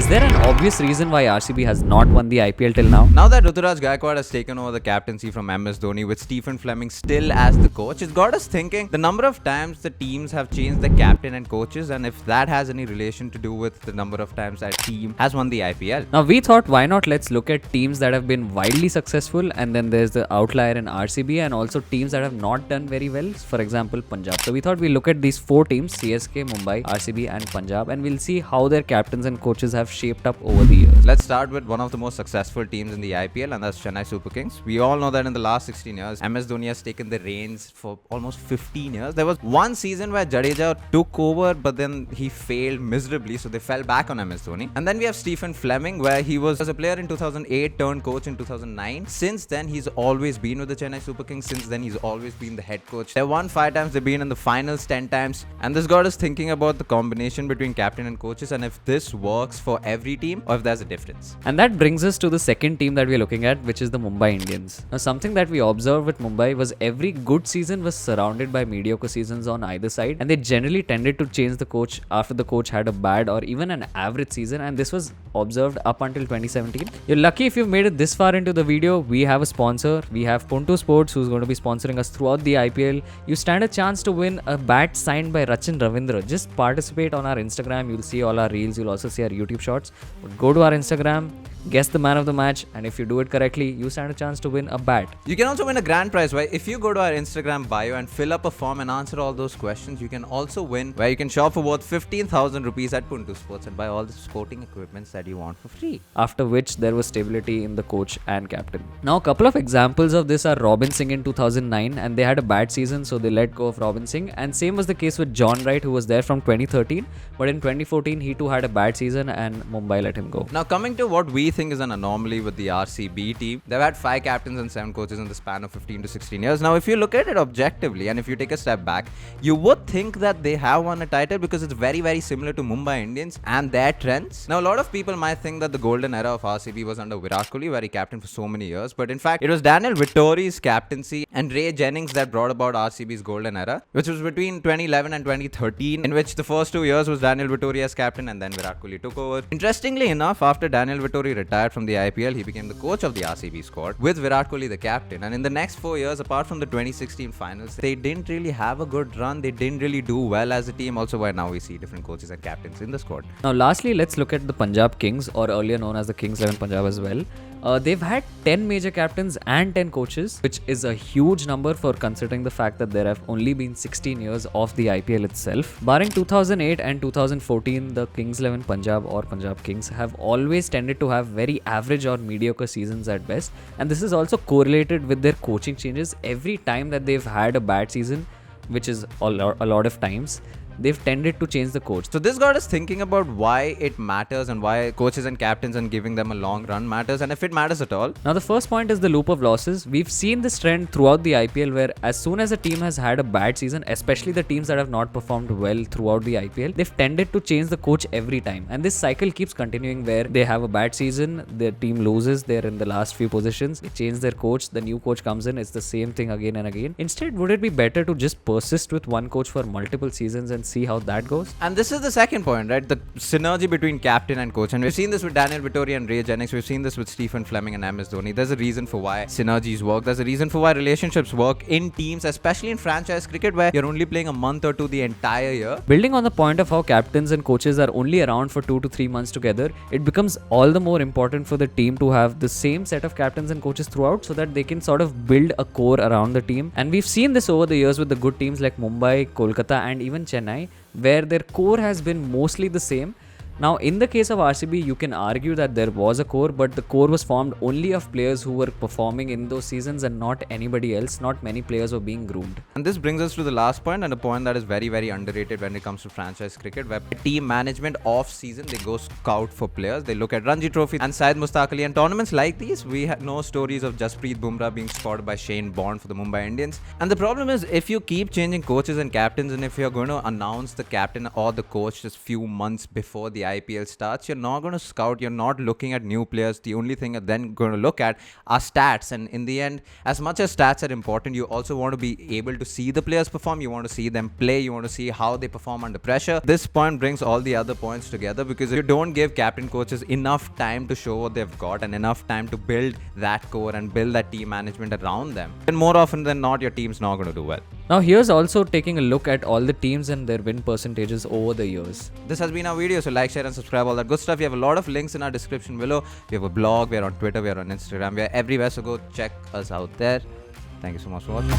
Is there an obvious reason why RCB has not won the IPL till now? Now that Ruturaj Gaikwad has taken over the captaincy from MS Dhoni with Stephen Fleming still as the coach, it's got us thinking the number of times the teams have changed the captain and coaches, and if that has any relation to do with the number of times that team has won the IPL. Now we thought, why not let's look at teams that have been widely successful, and then there's the outlier in RCB, and also teams that have not done very well, for example Punjab. So we thought we'll look at these 4 teams, CSK, Mumbai, RCB and Punjab, and we'll see how their captains and coaches have shaped up over the years. Let's start with one of the most successful teams in the IPL, and that's Chennai Super Kings. We all know that in the last 16 years, MS Dhoni has taken the reins for almost 15 years. There was one season where Jadeja took over, but then he failed miserably, so they fell back on MS Dhoni. And then we have Stephen Fleming, where he was as a player in 2008, turned coach in 2009. Since then, he's always been with the Chennai Super Kings. Since then, he's always been the head coach. They've won 5 times, they've been in the finals 10 times. And this got us thinking about the combination between captain and coaches, and if this works for every team or if there's a difference. And that brings us to the second team that we're looking at, which is the Mumbai Indians. Now, something that we observed with Mumbai was every good season was surrounded by mediocre seasons on either side, and they generally tended to change the coach after the coach had a bad or even an average season, and this was observed up until 2017. You're lucky if you've made it this far into the video. We have a sponsor. We have Punto Sports, who's going to be sponsoring us throughout the IPL. You stand a chance to win a bat signed by Rachin Ravindra. Just participate on our Instagram. You'll see all our reels. You'll also see our YouTube shorts. But go to our Instagram, guess the man of the match, and if you do it correctly, you stand a chance to win a bat. You can also win a grand prize, where if you go to our Instagram bio and fill up a form and answer all those questions, you can also win, where you can shop for worth 15,000 rupees at Punto Sports and buy all the sporting equipments that you want for free. After which there was stability in the coach and captain. Now, a couple of examples of this are Robin Singh in 2009, and they had a bad season, so they let go of Robin Singh. And same was the case with John Wright, who was there from 2013, but in 2014 he too had a bad season and Mumbai let him go. Now, coming to what we think is an anomaly with the RCB team, they've had 5 captains and 7 coaches in the span of 15 to 16 years. Now, if you look at it objectively and if you take a step back, you would think that they have won a title because it's very, very similar to Mumbai Indians and their trends. Now, a lot of people might think that the golden era of RCB was under Virat Kohli, where he captained for so many years, but in fact, it was Daniel Vittori's captaincy and Ray Jennings that brought about RCB's golden era, which was between 2011 and 2013, in which the first 2 years was Daniel Vittori as captain and then Virat Kohli took over. Interestingly enough, after Daniel Vittori retired from the IPL, he became the coach of the RCB squad with Virat Kohli the captain. And in the next 4 years, apart from the 2016 finals, they didn't really have a good run. They didn't really do well as a team. Also, why now we see different coaches and captains in the squad. Now, lastly, let's look at the Punjab Kings, or earlier known as the Kings 11 Punjab as well. They've had 10 major captains and 10 coaches, which is a huge number for considering the fact that there have only been 16 years of the IPL itself. Barring 2008 and 2014, the Kings 11 Punjab or Punjab Kings have always tended to have very average or mediocre seasons at best, and this is also correlated with their coaching changes. Every time that they've had a bad season, which is a lot of times, they've tended to change the coach. So this got us thinking about why it matters and why coaches and captains and giving them a long run matters, and if it matters at all. Now, the first point is the loop of losses. We've seen this trend throughout the IPL, where as soon as a team has had a bad season, especially the teams that have not performed well throughout the IPL, they've tended to change the coach every time. And this cycle keeps continuing, where they have a bad season, their team loses, they're in the last few positions, they change their coach, the new coach comes in, it's the same thing again and again. Instead, would it be better to just persist with one coach for multiple seasons and see how that goes? And this is the second point, right? The synergy between captain and coach. And we've seen this with Daniel Vittori and Ray Jennings. We've seen this with Stephen Fleming and MS Dhoni. There's a reason for why synergies work. There's a reason for why relationships work in teams, especially in franchise cricket, where you're only playing a month or two the entire year. Building on the point of how captains and coaches are only around for 2 to 3 months together, it becomes all the more important for the team to have the same set of captains and coaches throughout, so that they can sort of build a core around the team. And we've seen this over the years with the good teams like Mumbai, Kolkata and even Chennai, where their core has been mostly the same. Now, in the case of RCB, you can argue that there was a core, but the core was formed only of players who were performing in those seasons and not anybody else. Not many players were being groomed. And this brings us to the last point, and a point that is very, very underrated when it comes to franchise cricket, where team management off season, they go scout for players. They look at Ranji Trophy and Syed Mustaq Ali, and tournaments like these. We know stories of Jasprit Bumrah being spotted by Shane Bond for the Mumbai Indians. And the problem is, if you keep changing coaches and captains, and if you're going to announce the captain or the coach just few months before the IPL starts, you're not going to scout, you're not looking at new players. The only thing you're then going to look at are stats. And in the end, as much as stats are important, you also want to be able to see the players perform, you want to see them play, you want to see how they perform under pressure. This point brings all the other points together, because if you don't give captain coaches enough time to show what they've got and enough time to build that core and build that team management around them, then more often than not, your team's not going to do well. Now here's also taking a look at all the teams and their win percentages over the years. This has been our video, so like, share and subscribe, all that good stuff. We have a lot of links in our description below. We have a blog, we're on Twitter, we're on Instagram, we're everywhere, so go check us out there. Thank you so much for watching.